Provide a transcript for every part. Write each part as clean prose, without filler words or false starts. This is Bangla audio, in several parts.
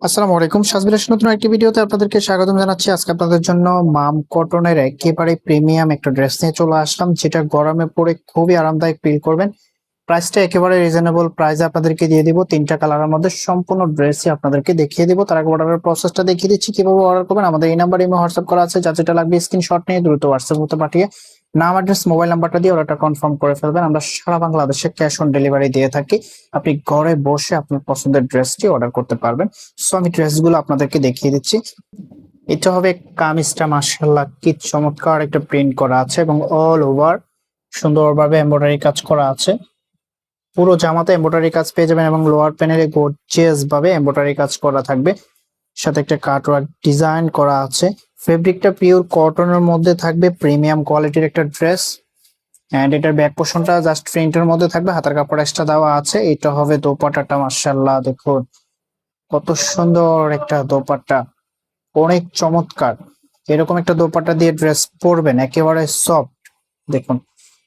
আসসালামু আলাইকুম, সাজবিলাস নতুন একটি ভিডিওতে আপনাদেরকে স্বাগতম জানাচ্ছি। আজকে আপনাদের জন্য মাম কটনের একেবারে প্রিমিয়াম একটা ড্রেস নিয়ে চলে আসলাম, যেটা গরমে পরে খুবই আরামদায়ক ফিল করবেন। প্রাইসটা একেবারে রিজনেবল প্রাইসে আপনাদেরকে দিয়ে দিব। তিনটা কালারের মধ্যে সম্পূর্ণ ড্রেসই আপনাদেরকে দেখিয়ে দিব। তার আগে অর্ডারের প্রসেসটা দেখিয়ে দিচ্ছি কিভাবে অর্ডার করবেন। আমাদের এই নাম্বারে হোয়াটসঅ্যাপ করা আছে, যা যেটা লাগবে স্ক্রিনশট নিয়ে দ্রুত হোয়াটসঅ্যাপ করতে পাঠিয়ে নাম, অ্যাড্রেস, মোবাইল নাম্বারটা দিয়ে অর্ডারটা কনফার্ম করে ফেলবেন। আমরা সারা বাংলাদেশে ক্যাশ অন ডেলিভারি দিয়ে থাকি। আপনি ঘরে বসে আপনার পছন্দের ড্রেসটি অর্ডার করতে পারবেন। সো আমি ড্রেসগুলো আপনাদেরকে দেখিয়ে দিচ্ছি। এটা হবে কামিজটা, মাশাআল্লাহ কি চমৎকার একটা প্রিন্ট করা আছে এবং অল ওভার সুন্দরভাবে এমব্রয়ডারি কাজ করা আছে। পুরো জামাতে এমব্রয়ডারি কাজ পেয়ে যাবেন এবং লোয়ার প্যানেলে গর্জিয়াস ভাবে এমব্রয়ডারি কাজ করা থাকবে। সাথে একটা কাটওয়ার্ক ডিজাইন করা আছে। ফেব্রিকটা পিওর কটনের মধ্যে থাকবে, প্রিমিয়াম কোয়ালিটির একটা ড্রেস। এন্ড এটার ব্যাক পোর্শনটা জাস্ট প্রিন্টের মধ্যে থাকবে, হাতার কাপড় এক্সট্রা দেওয়া আছে। এটা হবে দোপাট্টাটা, মাশাআল্লাহ দেখুন কত সুন্দর একটা দোপাট্টা, অনেক চমৎকার। এরকম একটা দোপাট্টা দিয়ে ড্রেস পরবেন, একেবারে সফট। দেখুন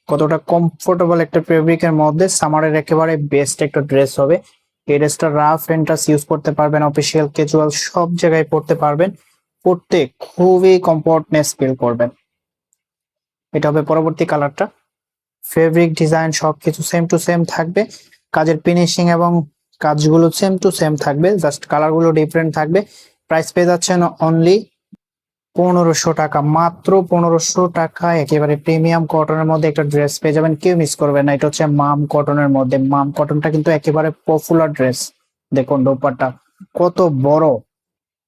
কতটা কমফোর্টেবল একটা ফেব্রিকের মধ্যে সামারের একেবারে বেস্ট একটা ড্রেস হবে। এই ড্রেসটা রাফ এন্ড টাচ ইউজ করতে পারবেন, অফিসিয়াল ক্যাজুয়াল সব জায়গায় পরতে পারবেন। পরতে খুবই কমফোর্টনেস ফিল করবেন। এটা হবে পরবর্তী কালারটা। ফেব্রিক ডিজাইন সবকিছু সেম টু সেম থাকবে, কাজের ফিনিশিং এবং কাজগুলো সেম টু সেম থাকবে, জাস্ট কালারগুলো ডিফারেন্ট থাকবে। প্রাইস পেয়ে যাচ্ছেন অনলি 1500 টাকা, মাত্র 1500 টাকায় একেবারে প্রিমিয়াম কটনের মধ্যে একটা ড্রেস পেয়ে যাবেন। কেউ মিস করবেন না। এটা হচ্ছে মাম কটনের মধ্যে। মাম কটনটা কিন্তু একেবারে পপুলার ড্রেস। দেখুন দোপাট্টা কত বড়,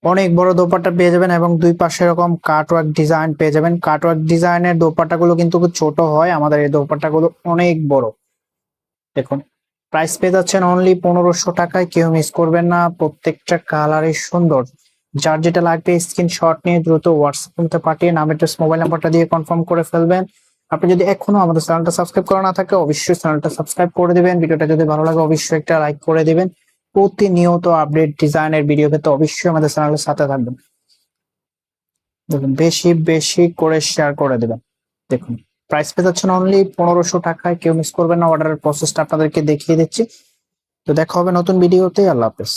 অনেক বড় দোপাট্টা পেয়ে যাবেন এবং দুই পাশে এরকম কাটওয়ার্ক ডিজাইন পেয়ে যাবেন। কাটওয়ার্ক ডিজাইনের দোপাট্টাগুলো কিন্তু খুব ছোট হয়, আমাদের এই দোপাট্টাগুলো অনেক বড়। দেখুন প্রাইস পেয়ে যাচ্ছেন অনলি 1500 টাকায়, কেউ মিস করবেন না। প্রত্যেকটা কালারই সুন্দর। যার যেটা লাগবে স্ক্রিনশট নিয়ে দ্রুত হোয়াটসঅ্যাপে পাঠিয়ে নাম, অ্যাড্রেস, মোবাইল নাম্বারটা দিয়ে কনফার্ম করে ফেলবেন। আপনি যদি এখনো আমাদের চ্যানেলটা সাবস্ক্রাইব করা না থাকে, অবশ্যই চ্যানেলটা সাবস্ক্রাইব করে দিবেন। ভিডিওটা যদি ভালো লাগে অবশ্যই একটা লাইক করে দিবেন। প্রতিনিয়ত আপডেট ডিজাইনের ভিডিও পেতে অবশ্যই আমাদের চ্যানেলের সাথে থাকবেন। দেখুন বেশি বেশি করে শেয়ার করে দিবেন। দেখুন প্রাইস পেয়ে যাচ্ছেন অনলি 1500 টাকায়, কেউ মিস করবেন না। অর্ডারের প্রসেসটা আপনাদেরকে দেখিয়ে দিচ্ছি। তো দেখা হবে নতুন ভিডিওতে। আল্লাহ হাফেজ।